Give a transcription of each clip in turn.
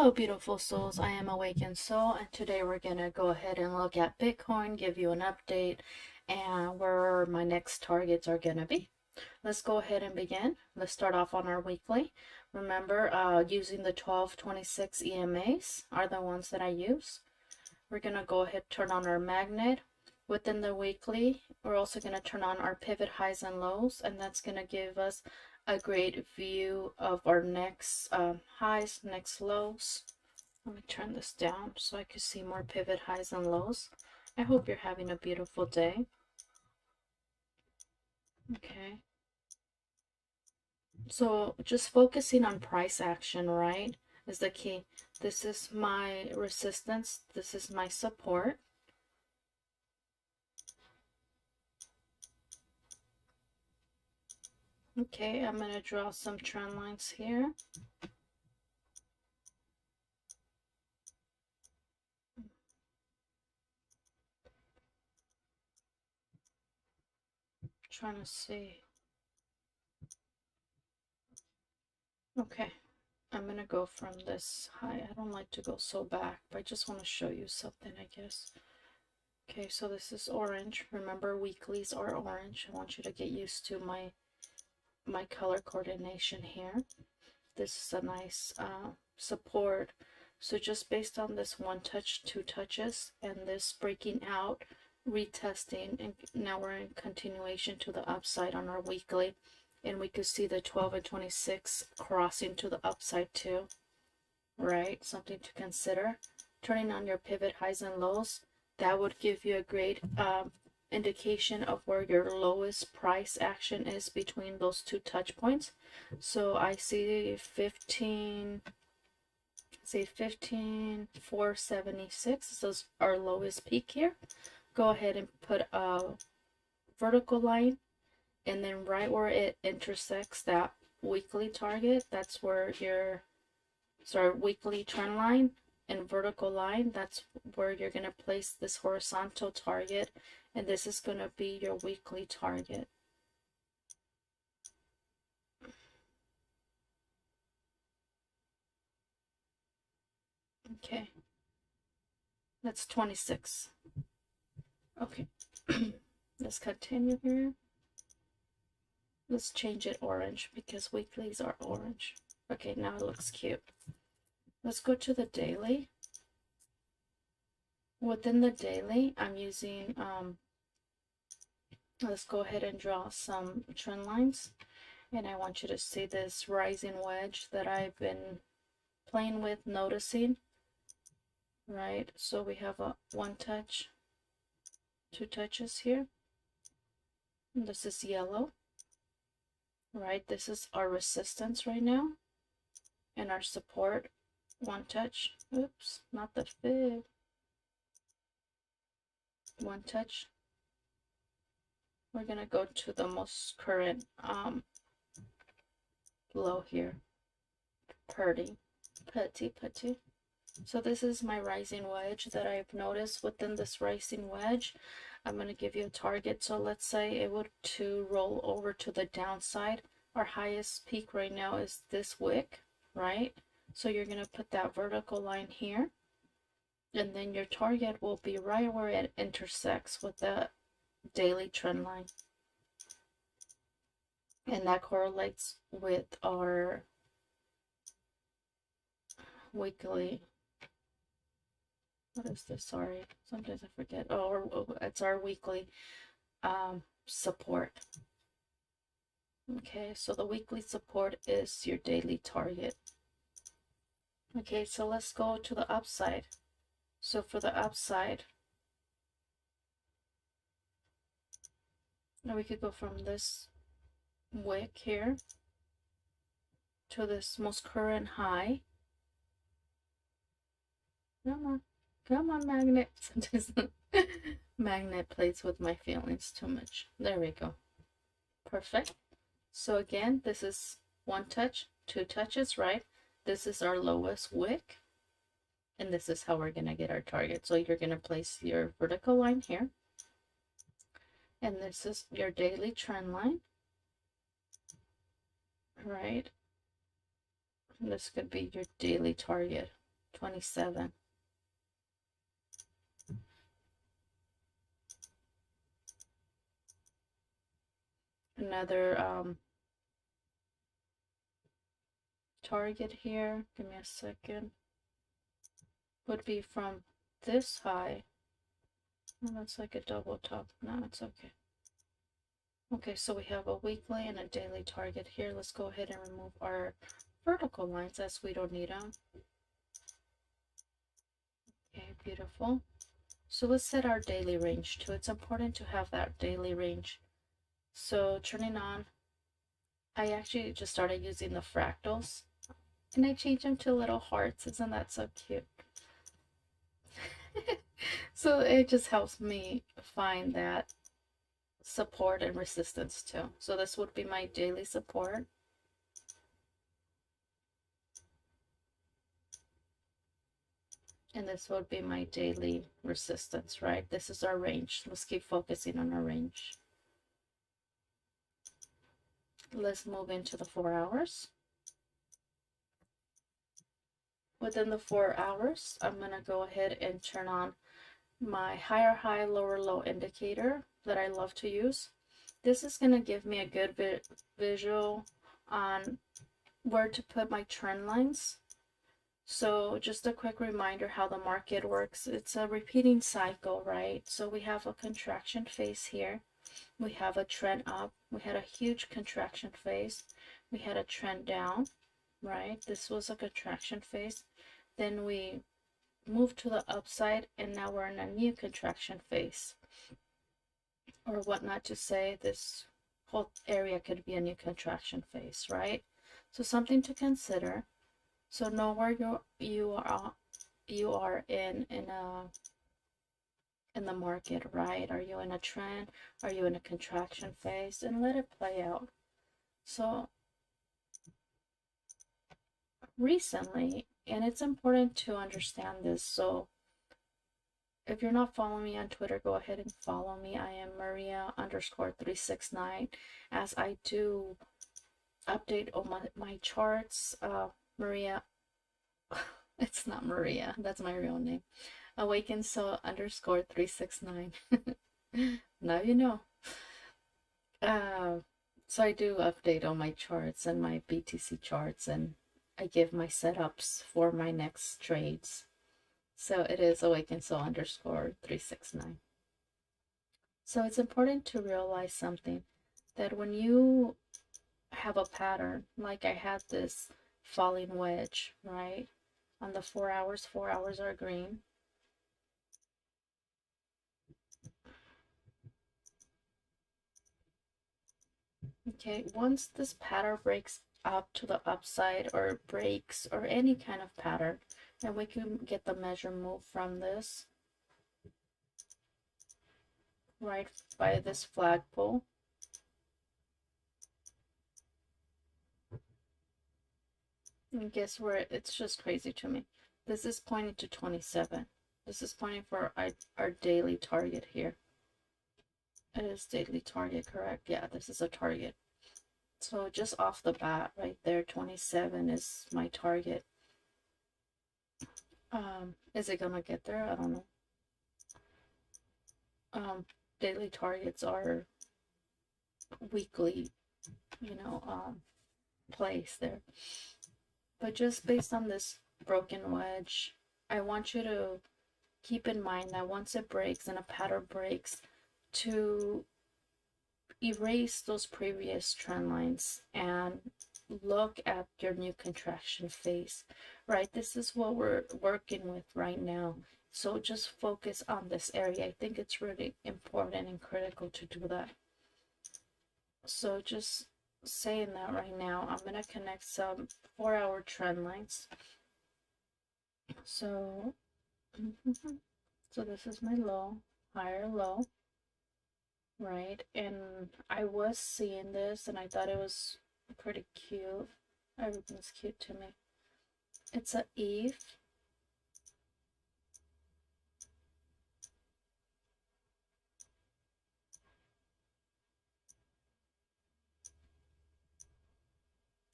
Hello, beautiful souls. I am Awakened Soul, and today we're going to go ahead and look at Bitcoin, give you an update, and where my next targets are going to be. Let's go ahead and begin. Let's start off on our weekly. Remember, using the 1226 EMAs are the ones that I use. We're going to go ahead and turn on our magnet. Within the weekly, we're also going to turn on our pivot highs and lows, and that's going to give us a great view of our next highs, next lows. Let me turn this down so I can see more pivot highs and lows. I hope you're having a beautiful day. Okay. So just focusing on price action, right, is the key. This is my resistance. This is my support. Okay, I'm going to draw some trend lines here. Trying to see. Okay, I'm going to go from this high. I don't like to go so back, but I just want to show you something, I guess. Okay, so this is orange. Remember, weeklies are orange. I want you to get used to my color coordination here. This is a nice support. So just based on this one touch, two touches, and this breaking out, retesting, and now we're in continuation to the upside on our weekly, and we could see the 12 and 26 crossing to the upside too, right? Something to consider. Turning on your pivot highs and lows, that would give you a great indication of where your lowest price action is between those two touch points. So I see 15,476. This is our lowest peak here. Go ahead and put a vertical line, and then right where it intersects that weekly target, that's where your weekly trend line and vertical line, that's where you're going to place this horizontal target, and this is going to be your weekly target. Okay, that's 26. Okay, let's continue here. Let's change it orange because weeklies are orange. Okay, now it looks cute. Let's go to the daily. Within the daily, I'm using let's go ahead and draw some trend lines, and I want you to see this rising wedge that I've been playing with, noticing, right? So we have a one touch, two touches here, and this is yellow, right? This is our resistance right now, and our support, one touch. Oops, not the fib. One touch. We're gonna go to the most current low here. Putty. So this is my rising wedge that I've noticed. Within this rising wedge, I'm going to give you a target. So let's say it would to roll over to the downside. Our highest peak right now is this wick, right? So you're going to put that vertical line here, and then your target will be right where it intersects with the daily trend line, and that correlates with our weekly. What is this? Sorry, sometimes I forget. Oh, it's our weekly support. Okay, so the weekly support is your daily target. Okay, so let's go to the upside. So for the upside, now we could go from this wick here to this most current high. Come on, magnet. Sometimes magnet plays with my feelings too much. There we go. Perfect. So again, this is one touch, two touches, right? This is our lowest wick, and this is how we're going to get our target. So you're going to place your vertical line here, and this is your daily trend line, right? And this could be your daily target. 27. Another target here, give me a second, would be from this high. Oh, that's like a double top. No, it's okay. Okay, so we have a weekly and a daily target here. Let's go ahead and remove our vertical lines as we don't need them. Okay, beautiful. So let's set our daily range too. It's important to have that daily range. So turning on, I actually just started using the fractals and I changed them to little hearts. Isn't that so cute? So it just helps me find that support and resistance too. So this would be my daily support. And this would be my daily resistance, right? This is our range. Let's keep focusing on our range. Let's move into the 4 hours. Within the 4 hours, I'm going to go ahead and turn on my higher high, lower low indicator that I love to use. This is going to give me a good visual on where to put my trend lines. So just a quick reminder how the market works. It's a repeating cycle, right? So we have a contraction phase here. We have a trend up. We had a huge contraction phase. We had a trend down, right? This was a contraction phase. Then we moved to the upside and now we're in a new contraction phase. Or what not to say, this whole area could be a new contraction phase, right? So something to consider. So know where you are in the market, right? Are you in a trend? Are you in a contraction phase? And let it play out. So recently, and it's important to understand this. So if you're not following me on Twitter, go ahead and follow me. I am Maria_369, as I do update on my charts. Maria, it's not Maria, that's my real name. Awaken Soul _369. Now you know. So I do update on my charts and my BTC charts, and I give my setups for my next trades. So it is Awaken Soul _369. So it's important to realize something, that when you have a pattern, like I had this falling wedge, right? On the 4 hours, 4 hours are green. Okay, once this pattern breaks up to the upside or breaks or any kind of pattern, and we can get the measure move from this, right by this flagpole. And guess where? It's just crazy to me. This is pointing to 27. This is pointing for our daily target here. It is daily target, correct? Yeah, this is a target. So just off the bat right there, 27 is my target. Is it gonna get there? I don't know. Daily targets are weekly, place there. But just based on this broken wedge, I want you to keep in mind that once it breaks and a pattern breaks, to erase those previous trend lines and look at your new contraction phase, right? This is what we're working with right now. So just focus on this area. I think it's really important and critical to do that. So just saying that right now, I'm going to connect some 4-hour trend lines. So, so this is my low, higher low, right? And I was seeing this and I thought it was pretty cute. Everything's cute to me. It's a Eve.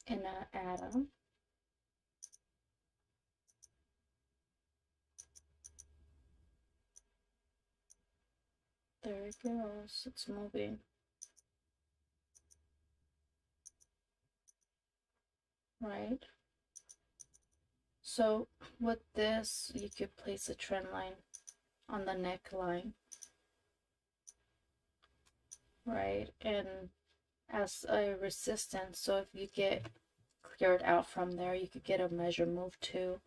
And a Adam. There it goes. It's moving. Right? So with this, you could place a trend line on the neckline, right? And as a resistance, so if you get cleared out from there, you could get a measure move too,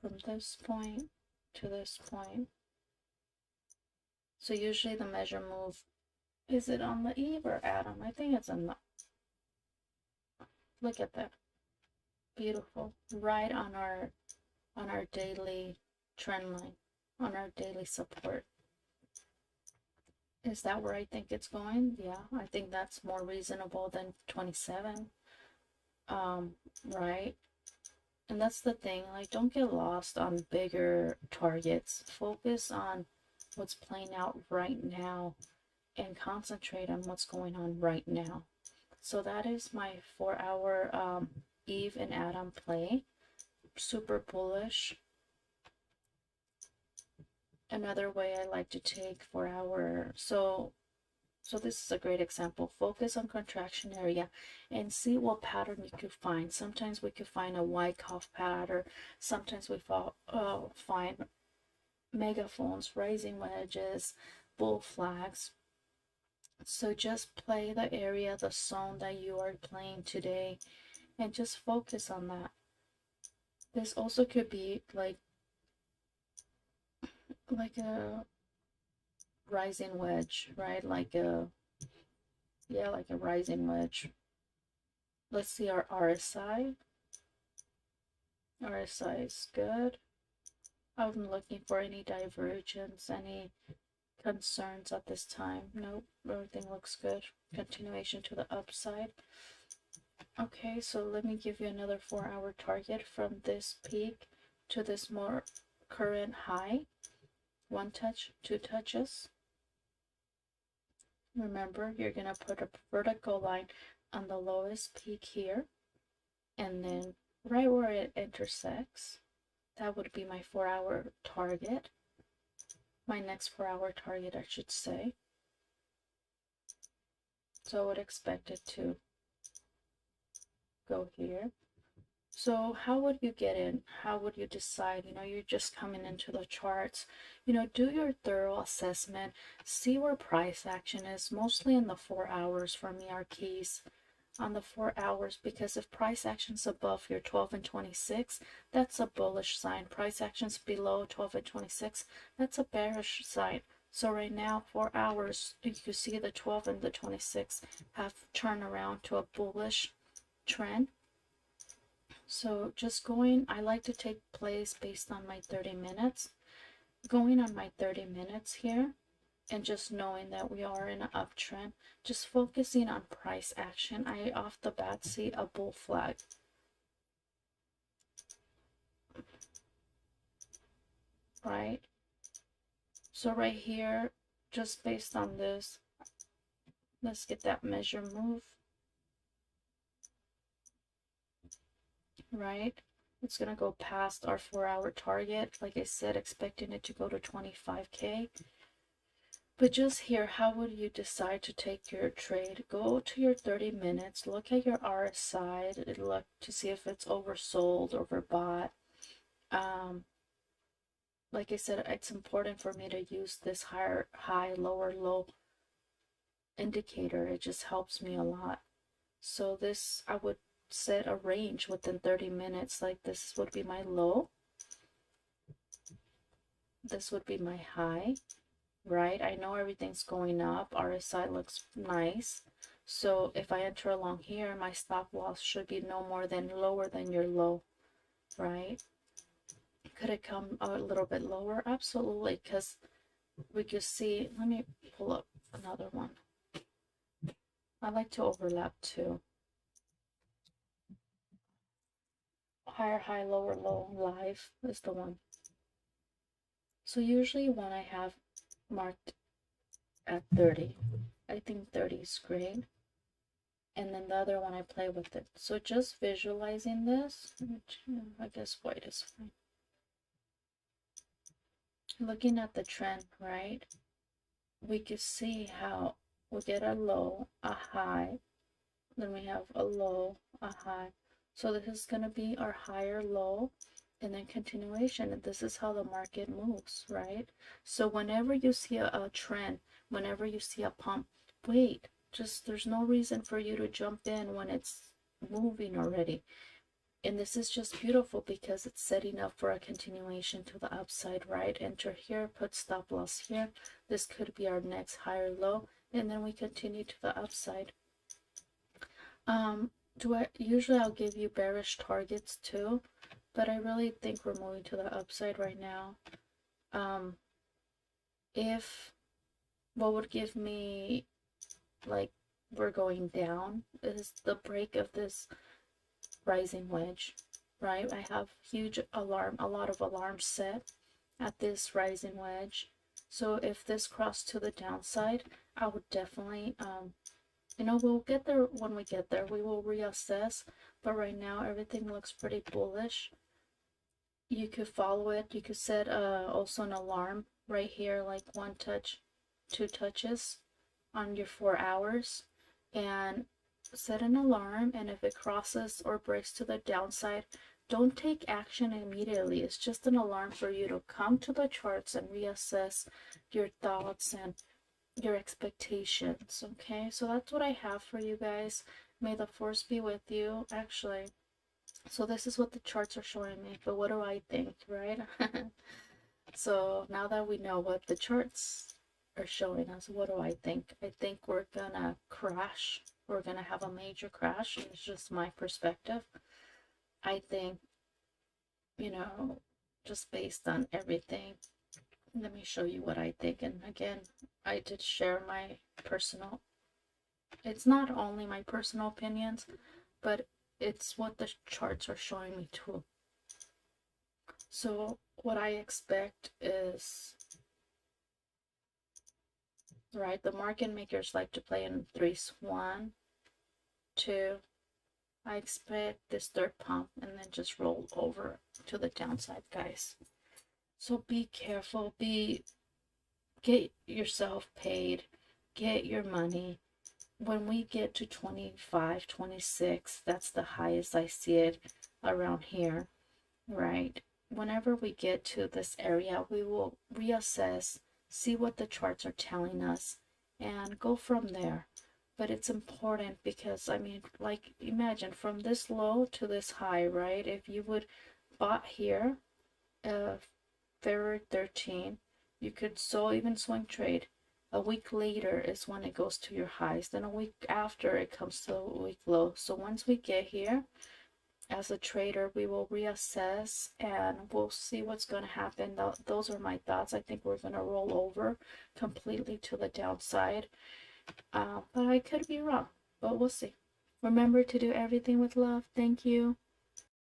from this point to this point. So usually the measure move, is it on the Eve or Adam? I think it's on the, look at that. Beautiful. Right on our daily trend line, on our daily support. Is that where I think it's going? Yeah, I think that's more reasonable than 27. Right? And that's the thing, like, don't get lost on bigger targets. Focus on what's playing out right now and concentrate on what's going on right now. So that is my 4-hour Eve and Adam play. Super bullish. Another way I like to take 4-hour, so this is a great example. Focus on contraction area and see what pattern you could find. Sometimes we could find a Wyckoff pattern. Sometimes we find megaphones, rising wedges, bull flags. So just play the area, the zone that you are playing today, and just focus on that. This also could be like a rising wedge, right? Like a rising wedge. Let's see our RSI. RSI is good. I'm looking for any divergence, any concerns at this time. Nope, everything looks good. Continuation to the upside. Okay, so let me give you another 4-hour target from this peak to this more current high. 1 touch, 2 touches. Remember, you're going to put a vertical line on the lowest peak here, and then right where it intersects, that would be my 4-hour target. My next 4-hour target, I should say. So I would expect it to go here. So how would you get in? How would you decide? You're just coming into the charts. Do your thorough assessment. See where price action is. Mostly in the 4 hours for me are keys. On the 4 hours, because if price action's above your 12 and 26, that's a bullish sign. Price action's below 12 and 26, that's a bearish sign. So right now, 4 hours, you can see the 12 and the 26 have turned around to a bullish trend. So just I like to take plays based on my 30 minutes. Going on my 30 minutes here, and just knowing that we are in an uptrend, just focusing on price action. I off the bat see a bull flag. Right? So right here, just based on this, let's get that measure move. Right? It's going to go past our 4-hour target. Like I said, expecting it to go to 25K. But just here, how would you decide to take your trade? Go to your 30 minutes, look at your RSI, look to see if it's oversold, overbought. Like I said, it's important for me to use this high, lower, low indicator. It just helps me a lot. So this, I would set a range within 30 minutes. Like this would be my low. This would be my high. Right? I know everything's going up. RSI looks nice. So if I enter along here, my stop loss should be no more than lower than your low, right? Could it come a little bit lower? Absolutely, because we could see, let me pull up another one. I like to overlap too. Higher high, lower low, live is the one. So usually when I have marked at 30, I think 30 is great. And then the other one I play with it. So just visualizing this, I guess white is fine. Looking at the trend, right? we can see how we get a low, a high, then we have a low, a high. So this is going to be our higher low and then continuation. And this is how the market moves, right? So whenever you see a trend, whenever you see a pump, wait, just there's no reason for you to jump in when it's moving already. And this is just beautiful because it's setting up for a continuation to the upside, right? Enter here, put stop loss here. This could be our next higher low, and then we continue to the upside. Usually I'll give you bearish targets too, but I really think we're moving to the upside right now. If what would give me like we're going down is the break of this rising wedge, right? I have a lot of alarms set at this rising wedge. So if this crossed to the downside, I would definitely, we'll get there when we get there. We will reassess, but right now everything looks pretty bullish. You could follow it. You could set also an alarm right here, like 1 touch, 2 touches on your 4 hours, and set an alarm. And if it crosses or breaks to the downside, don't take action immediately. It's just an alarm for you to come to the charts and reassess your thoughts and your expectations. Okay, so that's what I have for you guys. May the force be with you. Actually, so this is what the charts are showing me, but what do I think, right? So now that we know what the charts are showing us, what do I think? I think we're gonna crash. We're gonna have a major crash. It's just my perspective. I think, just based on everything, let me show you what I think. And again, I did share my personal, it's not only my personal opinions, but it's what the charts are showing me too. So what I expect is, right, the market makers like to play in threes. 1, 2. I expect this third pump and then just roll over to the downside, guys. So be careful. Get yourself paid. Get your money. When we get to 25, 26, that's the highest I see it around here, right? Whenever we get to this area, we will reassess, see what the charts are telling us, and go from there. But it's important because, I mean, like, imagine from this low to this high, right? If you would bought here, February 13, you could even swing trade. A week later is when it goes to your highs. Then a week after it comes to a week low. So once we get here, as a trader, we will reassess and we'll see what's going to happen. Those are my thoughts. I think we're going to roll over completely to the downside. But I could be wrong, but we'll see. Remember to do everything with love. Thank you.